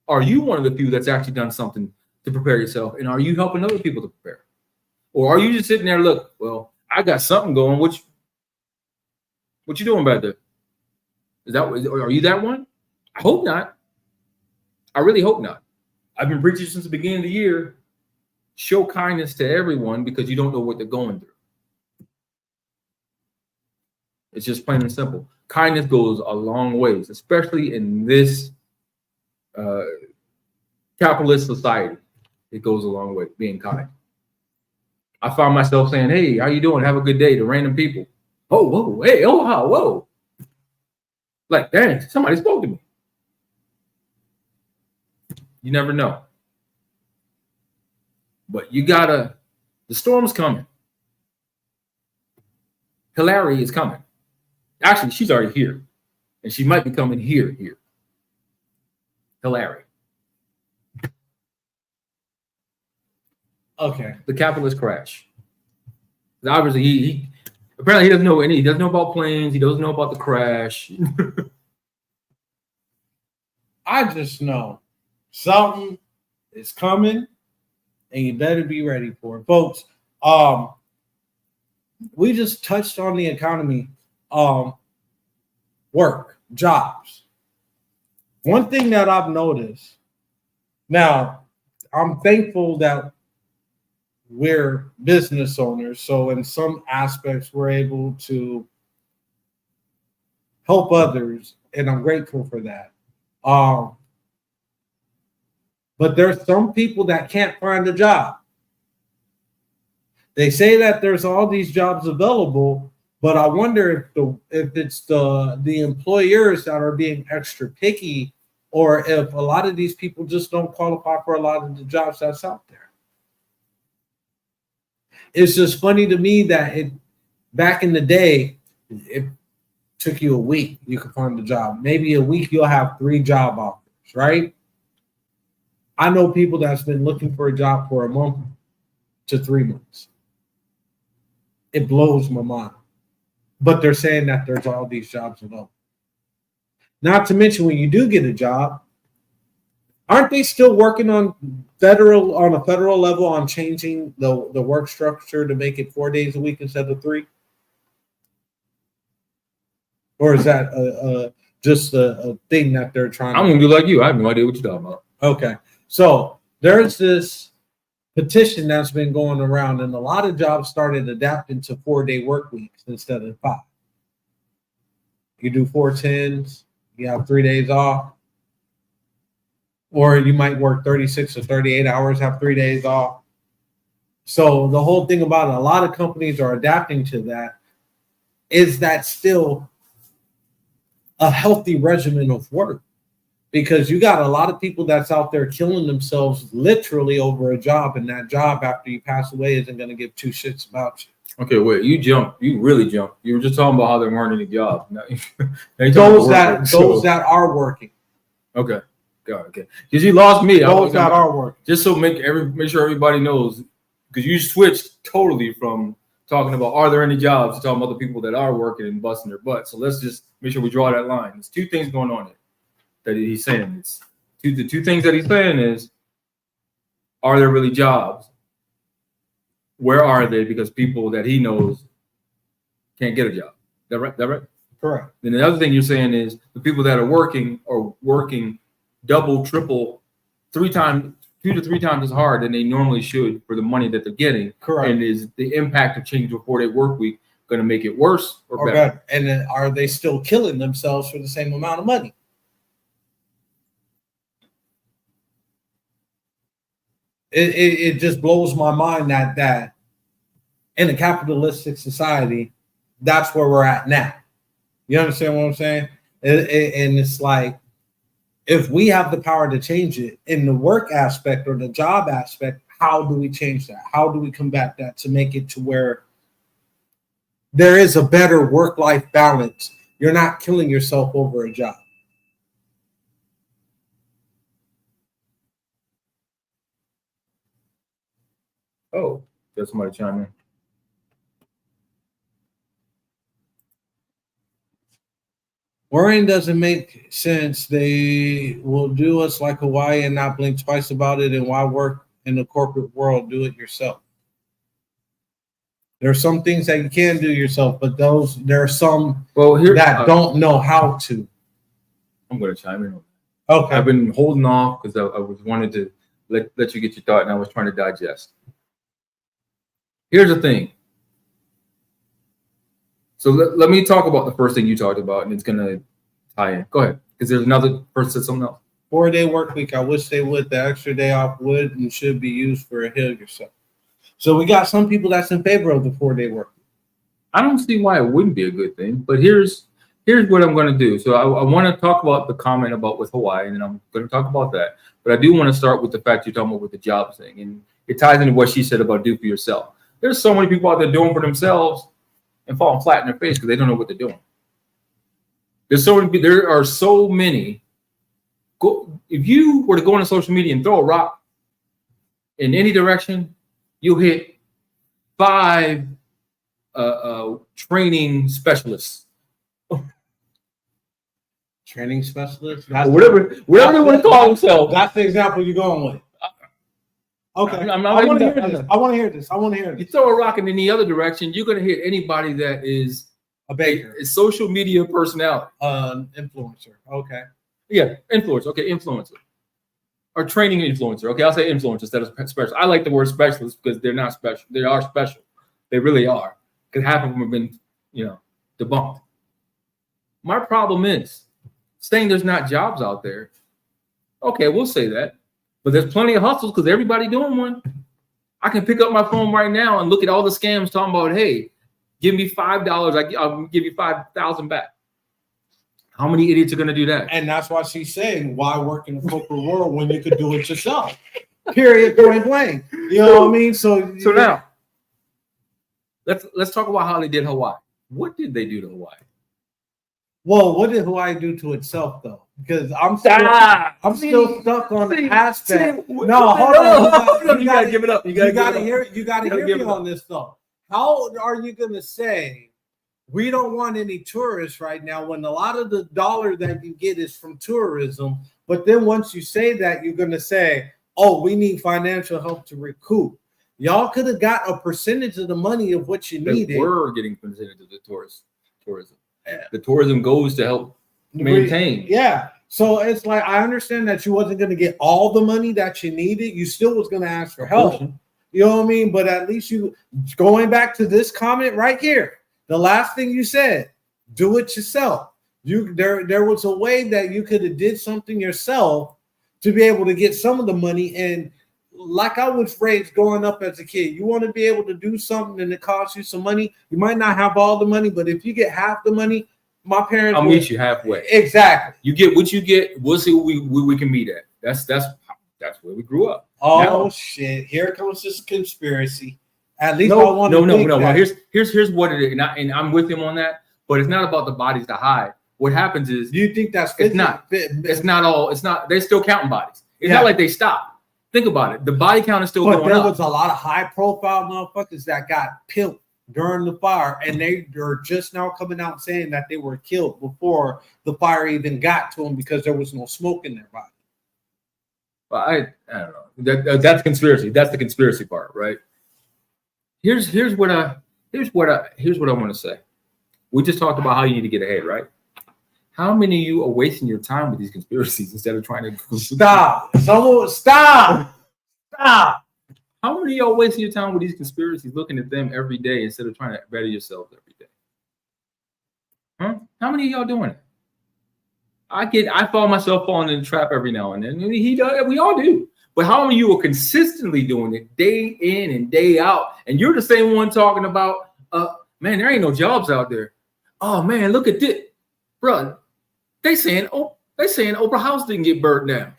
Are you one of the few that's actually done something to prepare yourself? And are you helping other people to prepare? Or are you just sitting there, look, well, I got something going. What you doing about that? Are you that one? I hope not. I really hope not. I've been preaching since the beginning of the year. Show kindness to everyone because you don't know what they're going through. It's just plain and simple. Kindness goes a long ways, especially in this capitalist society. It goes a long way, being kind. I found myself saying, hey, how you doing? Have a good day to random people. Oh, whoa, hey, oh, wow, whoa. Like, dang, somebody spoke to me. You never know. But the storm's coming. Hillary is coming. Actually, she's already here. And she might be coming here. Hillary. Okay. The capitalist crash. Obviously, he apparently he doesn't know any. He doesn't know about planes. He doesn't know about the crash. I just know something is coming, and you better be ready for it, folks. We just touched on the economy, work, jobs. One thing that I've noticed. Now, I'm thankful that we're business owners, so in some aspects we're able to help others, and I'm grateful for that. But there's some people that can't find a job. They say that there's all these jobs available, but I wonder if it's the employers that are being extra picky, or if a lot of these people just don't qualify for a lot of the jobs that's out there. It's just funny to me that back in the day, it took you a week, you could find a job. Maybe a week you'll have 3 job offers, right? I know people that's been looking for a job for a month to 3 months. It blows my mind. But they're saying that there's all these jobs available. Not to mention, when you do get a job, aren't they still working on a federal level on changing the work structure to make it 4 days a week instead of 3? Or is that just a thing that they're trying? I'm gonna do like you. I have no idea what you're talking about. Okay, so there's this petition that's been going around, and a lot of jobs started adapting to 4-day work weeks instead of 5. You do 4 10s, you have 3 days off, or you might work 36 or 38 hours, have 3 days off. So the whole thing about it, a lot of companies are adapting to that. Is that still a healthy regimen of work? Because you got a lot of people that's out there killing themselves literally over a job, and that job after you pass away isn't going to give 2 shits about you. Okay, wait, you really jumped. You were just talking about how there weren't any jobs. Now those that are working. Okay, God, okay. Because you lost me. Those that are working. Just so make sure everybody knows, because you switched totally from talking about are there any jobs to talking about the people that are working and busting their butt. So let's just make sure we draw that line. There's 2 things going on here that he's saying. It's the 2 things that he's saying is, are there really jobs? Where are they? Because people that he knows can't get a job. That right? Correct. Then the other thing you're saying is the people that are working double, triple, 2 to 3 times as hard than they normally should for the money that they're getting. Correct. And is the impact of changing to a 4-day work week going to make it worse or better? And then are they still killing themselves for the same amount of money? It just blows my mind that in a capitalistic society, that's where we're at now. You understand what I'm saying? And it's like, if we have the power to change it in the work aspect or the job aspect, how do we change that? How do we combat that to make it to where there is a better work-life balance? You're not killing yourself over a job. Oh, got somebody chime in. Worrying doesn't make sense. They will do us like Hawaii and not blink twice about it. And why work in the corporate world? Do it yourself. There are some things that you can do yourself, but there are some that don't know how to. I'm going to chime in. Okay. I've been holding off because I was wanted to let you get your thought, and I was trying to digest. Here's the thing. So let me talk about the first thing you talked about, and it's going to tie in. Go ahead, because there's another person said something else. 4-day work week. I wish they would. The extra day off would and should be used for a heal yourself. So we got some people that's in favor of the 4-day work week. I don't see why it wouldn't be a good thing, but here's what I'm going to do. So I want to talk about the comment about with Hawaii, and then I'm going to talk about that. But I do want to start with the fact you're talking about with the job thing, and it ties into what she said about do for yourself. There's so many people out there doing for themselves and falling flat in their face because they don't know what they're doing. There are so many. If you were to go on social media and throw a rock in any direction, you'll hit 5 training specialists. Training specialists? Whatever they want to call themselves. That's the example you're going with. Okay. I want to hear this. You throw a rock in any other direction, you're going to hit anybody that is a baker, a social media personality. Influencer. Okay. Yeah, influencer. Okay, influencer. Or training influencer. Okay, I'll say influencer instead of special. I like the word specialist because they're not special. They are special. They really are. Because half of them have been, debunked. My problem is saying there's not jobs out there. Okay, we'll say that. But there's plenty of hustles because everybody doing one. I can pick up my phone right now and look at all the scams talking about, hey, give me $5. I'll give you 5,000 back. How many idiots are going to do that? And that's why she's saying, why work in the corporate world when you could do it yourself? Period, point blank. You know what I mean? So now, let's talk about how they did Hawaii. What did they do to Hawaii? Well, what did Hawaii do to itself, though? Because I'm still stuck on the aspect. No, hold on. You gotta give it up. You gotta hear me on this, though. How are you gonna say we don't want any tourists right now when a lot of the dollar that you get is from tourism? But then once you say that, you're gonna say, "Oh, we need financial help to recoup." Y'all could have got a percentage of the money of what you needed. We're getting percentage of the tourism. The tourism goes to help maintain. Yeah. So it's like I understand that you wasn't going to get all the money that you needed. You still was going to ask for help. You know what I mean? But at least you going back to this comment right here. The last thing you said, do it yourself. There was a way that you could have did something yourself to be able to get some of the money. And like I was raised growing up as a kid, you want to be able to do something and it costs you some money. You might not have all the money, but if you get half the money, my parents I'll meet you halfway. Exactly. You get what you get. We'll see what we can meet at. That's where we grew up. Oh now, shit! Here comes this conspiracy. At least no, I want no. Well, Here's what it is, and I'm with him on that. But it's not about the bodies to hide. What happens is, do you think that's it's not? It's not all. It's not. They're still counting bodies. It's not like they stopped. Think about it. The body count is still going up. But there was a lot of high-profile motherfuckers that got killed during the fire, and they are just now coming out saying that they were killed before the fire even got to them because there was no smoke in their body. Well, I don't know. That's conspiracy. That's the conspiracy part, right? Here's what I want to say. We just talked about how you need to get ahead, right? How many of you are wasting your time with these conspiracies instead of trying to stop? Stop! How many of y'all wasting your time with these conspiracies, looking at them every day instead of trying to better yourselves every day? Huh? How many of y'all doing it? I find myself falling in the trap every now and then. He does. We all do. But how many of you are consistently doing it day in and day out? And you're the same one talking about, man, there ain't no jobs out there. Oh man, look at this, bro. They saying Oprah House didn't get burnt down.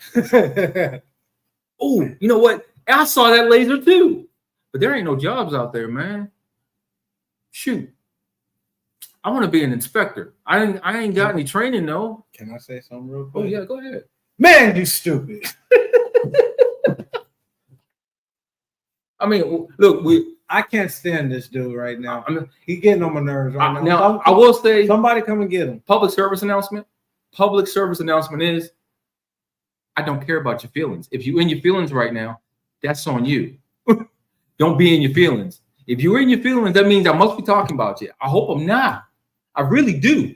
Oh, you know what? I saw that laser too. But there ain't no jobs out there, man. Shoot. I want to be an inspector. I ain't got any training, though. Can I say something real quick? Oh, yeah, go ahead. Man, you stupid. I mean, look, I can't stand this dude right now. I mean, he's getting on my nerves right now. Now, I will say, somebody come and get him. Public service announcement is, I don't care about your feelings. If you're in your feelings right now, that's on you. Don't be in your feelings. If you're in your feelings, that means I must be talking about you. I hope I'm not. I really do.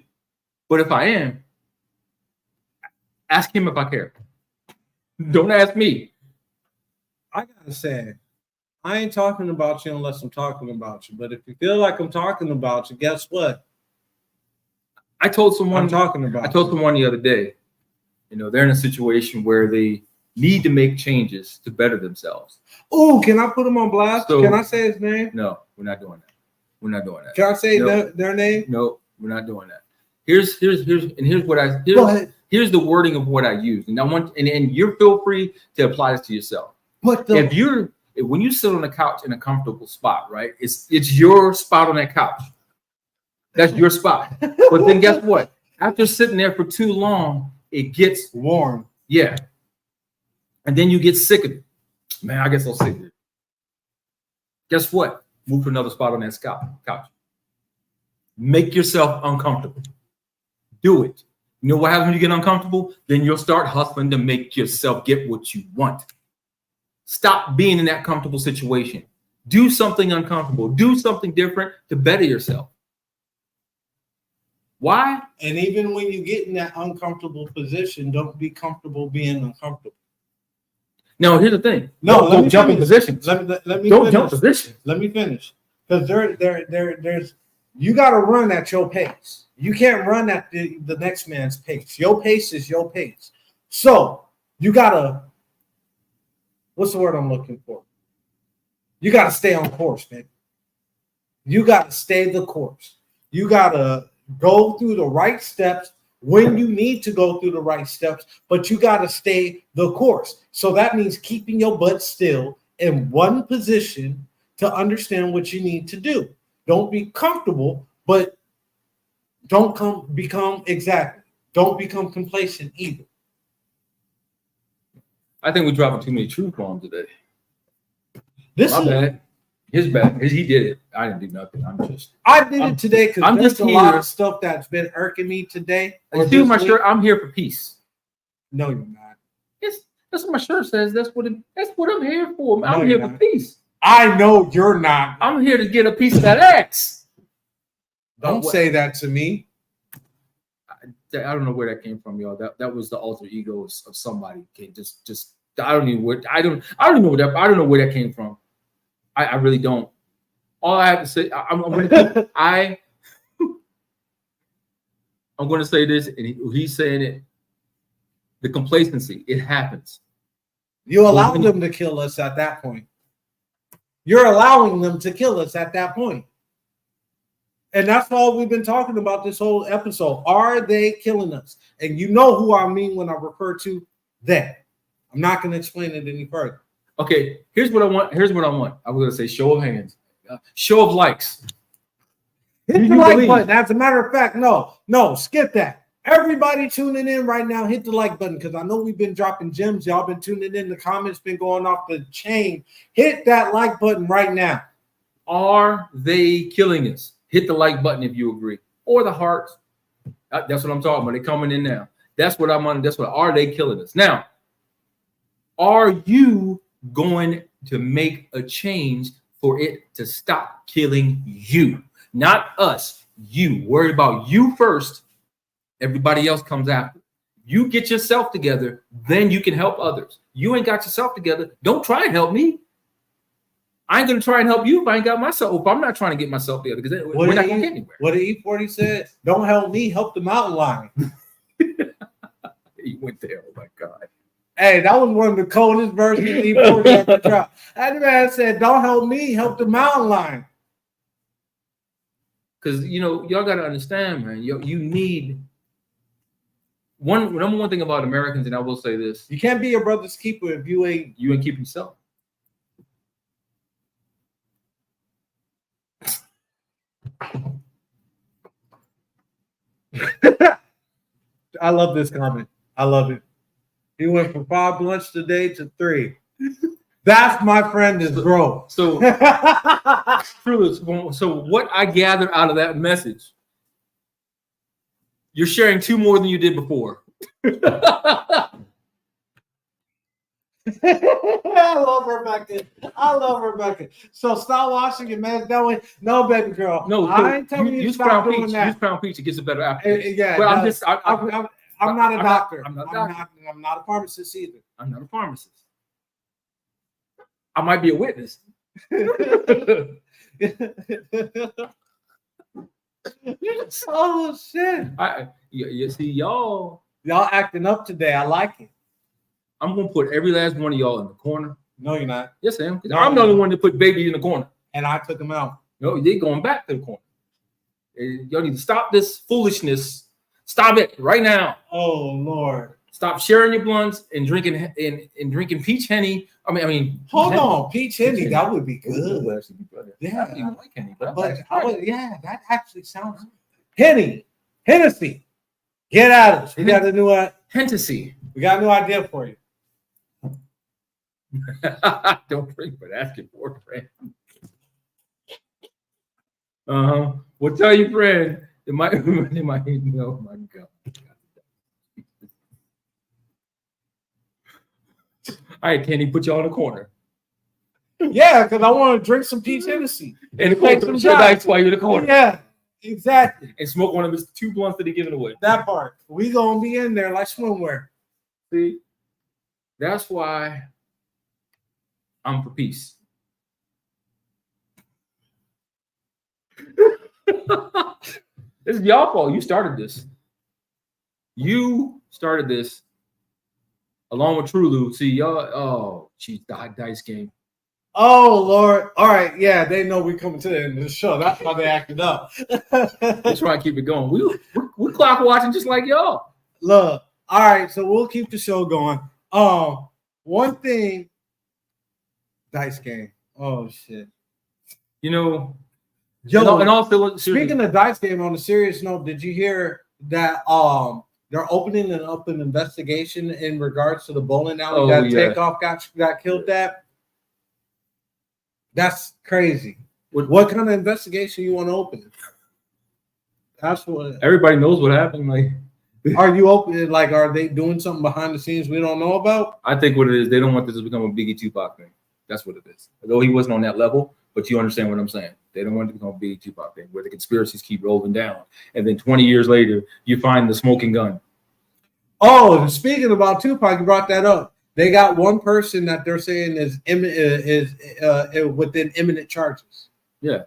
But if I am, ask him if I care. Don't ask me. I gotta say, I ain't talking about you unless I'm talking about you. But if you feel like I'm talking about you, guess what? I told someone the other day, they're in a situation where they need to make changes to better themselves. Oh, can I put him on blast? So, can I say his name? No, we're not doing that. We're not doing that. Can I say their name? No, we're not doing that. Here's the wording of what I use, and I want and you feel free to apply this to yourself. But when you sit on the couch in a comfortable spot, right? It's your spot on that couch. That's your spot. But then guess what? After sitting there for too long, it gets warm. Yeah. And then you get sick of it. Man, I guess I'll sit there. Guess what? Move to another spot on that couch. Make yourself uncomfortable. Do it. You know what happens when you get uncomfortable? Then you'll start hustling to make yourself get what you want. Stop being in that comfortable situation. Do something uncomfortable. Do something different to better yourself. Why? And even when you get in that uncomfortable position, don't be comfortable being uncomfortable. No, here's the thing. No, don't jump in positions. Let me don't finish. Jump positions. Let me finish. Because there's you got to run at your pace. You can't run at the next man's pace. Your pace is your pace. So you gotta. What's the word I'm looking for? You gotta stay on course, man. You gotta stay the course. You gotta go through the right steps when you need to go through the right steps, but you got to stay the course. So that means keeping your butt still in one position to understand what you need to do. Don't be comfortable, but don't become complacent either. I think we're dropping too many truth bombs today. Bad. His bad. He did it. I didn't do nothing. I did it today because there's a lot of stuff that's been irking me today. Do my shirt. I'm here for peace. No, you're not. That's what my shirt says. That's what I'm here for. I'm here for peace. I know you're not. I'm here to get a piece of that axe. Don't say that to me. don't know where that came from, y'all. That was the alter ego of somebody. Okay, just I don't even where I don't know where that came from. I really don't. All I have to say, I'm going to say this, and he's saying it. The complacency, it happens. You allowed them to kill us at that point. You're allowing them to kill us at that point. And that's all we've been talking about this whole episode. Are they killing us? And you know who I mean when I refer to them. I'm not going to explain it any further. Okay, here's what I want. I'm going to say show of hands. Show of likes. Hit the like button. As a matter of fact, no, skip that. Everybody tuning in right now, hit the like button because I know we've been dropping gems. Y'all been tuning in. The comments been going off the chain. Hit that like button right now. Are they killing us? Hit the like button if you agree, or the hearts. That's what I'm talking about. They're coming in now. That's what I'm on. That's what. Are they killing us now? Are you going to make a change for it to stop killing you? Not us. You. Worry about you first. Everybody else comes after. You get yourself together, then you can help others. You ain't got yourself together. Don't try and help me. I ain't gonna try and help you if I ain't got myself. If I'm not trying to get myself together, because we're not gonna get anywhere. What did E40 said? Don't help me, help the mountain lion. He went there. Oh my God. Hey, that was one of the coldest versions E40 ever dropped. That man said, "Don't help me, help the mountain lion." Because y'all got to understand, man. You need number one thing about Americans, and I will say this: you can't be your brother's keeper if you ain't keep yourself. I love this comment. I love it. He went from 5 blunts today to 3. That's my friend is growth. So true. So what I gathered out of that message, you're sharing 2 more than you did before. I love Rebecca. So stop washing your man that way. No, baby girl. No, I ain't telling you to stop doing that. Use Crown Peach. It gets a better aftertaste. Yeah, but I'm not a doctor. I'm not a pharmacist either. I'm not a pharmacist. I might be a witness. Oh shit! You see, y'all acting up today. I like it. I'm gonna put every last one of y'all in the corner. No, you're not. Yes, I am. No, I'm the only one that put baby in the corner. And I took him out. No, they're going back to the corner. Y'all need to stop this foolishness. Stop it right now. Oh Lord! Stop sharing your blunts and drinking and drinking peach henny. I mean. Hold on, peach henny. That would be good. Yeah, I don't even like henny, but that actually sounds. Hennessy. Get at us. We got a new Hennessy. We got a new idea for you. Don't drink, but ask your boyfriend. Well, tell your friend. They might. Oh my God. All right, Kenny, put y'all in the corner. Yeah, because I want to drink some peach Hennessy and take some shots while you're in the corner. Yeah, exactly. And smoke one of his 2 blunts that he giving away. That part. We gonna be in there like swimwear. See, that's why I'm for peace. This is y'all fault. You started this. You started this along with Trulu. See, y'all. Oh, geez, the dice game. Oh Lord! All right, yeah, they know we coming to the end of the show. That's why they acted up. Let's try and keep it going. We clock watching just like y'all. Look, all right, so we'll keep the show going. One thing, dice game. Oh shit! Yo, and also speaking of dice game, on a serious note, did you hear that they're opening up an investigation in regards to the bowling alley Takeoff got killed at? That's crazy. What kind of investigation you want to open? That's what everybody knows what happened. Like, are you open? Like, are they doing something behind the scenes we don't know about? I think what it is, they don't want this to become a Biggie Tupac thing. That's what it is. Though he wasn't on that level, but you understand what I'm saying. They don't want it to become a big Tupac thing where the conspiracies keep rolling down. And then 20 years later, you find the smoking gun. Oh, speaking about Tupac, you brought that up. They got one person that they're saying is within imminent charges. Yeah.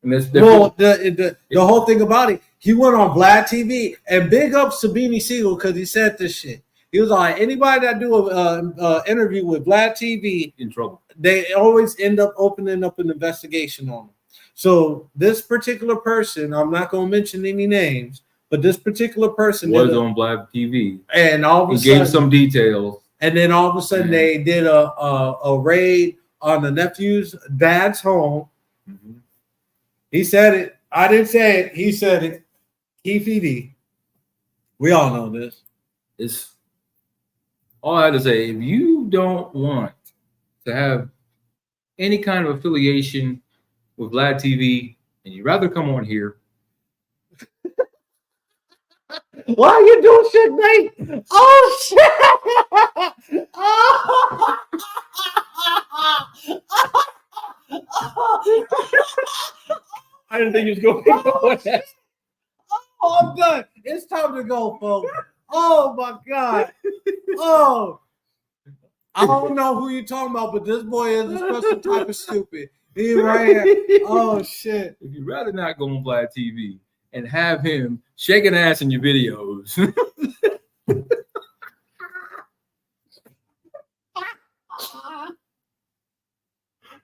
And that's well, the whole thing about it, he went on Vlad TV and big ups to Beanie Siegel because he said this shit. He was like, anybody that do a interview with Vlad TV in trouble. They always end up opening up an investigation on them. So this particular person, I'm not going to mention any names, but this particular person was on Vlad TV, and all of a sudden gave some details. And then all of a sudden they did a raid on the nephew's dad's home. Mm-hmm. He said it. I didn't say it. He said it. Keith E.D. We all know this. It's all I had to say. If you don't want to have any kind of affiliation with Vlad TV, and you'd rather come on here. Why are you doing shit, Nate? Oh shit! Oh. I didn't think he was going to go with that. Oh, I'm done. It's time to go, folks. Oh my God. Oh. I don't know who you're talking about, but this boy is a special type of stupid. He right here. Oh shit. If you'd rather not go on Vlad TV and have him shaking ass in your videos.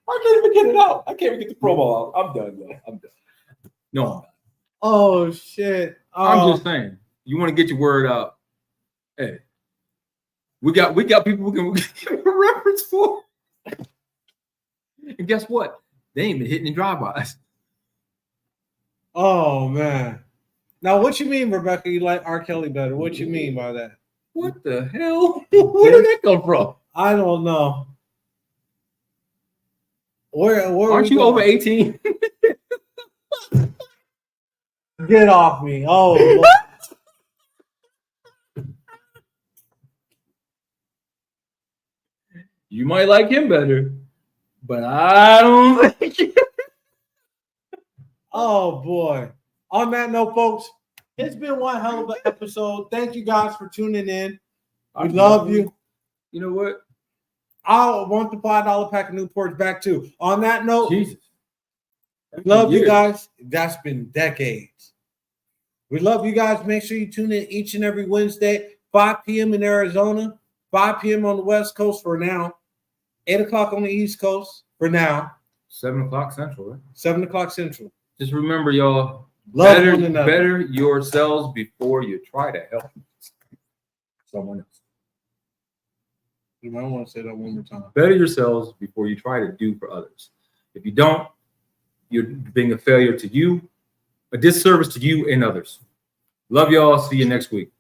I can't even get it out. I can't even get the promo out. I'm done, yo. I'm done. No, I'm not. Oh shit. I'm just saying. You want to get your word out. Hey. We got people we can give a reference for. And guess what? They ain't been hitting the drive-bys. Oh man. Now what you mean, Rebecca, you like R. Kelly better? What you mean by that? What the hell? Where did that come from? I don't know. Where aren't you over 18? Get off me. Oh you might like him better, but I don't think you. Oh boy. On that note, folks, it's been one hell of an episode. Thank you guys for tuning in. We love you. You know what? I want the $5 pack of Newports back too. On that note, Jesus. We love you guys. That's been decades. We love you guys. Make sure you tune in each and every Wednesday, 5 p.m. in Arizona, 5 p.m. on the West Coast for now, 8 o'clock on the East Coast for now. 7 o'clock Central, right? 7 o'clock Central. Just remember, y'all, love better yourselves before you try to help someone else. You might want to say that one more time. Better yourselves before you try to do for others. If you don't, you're being a failure to you, a disservice to you and others. Love y'all. See you next week.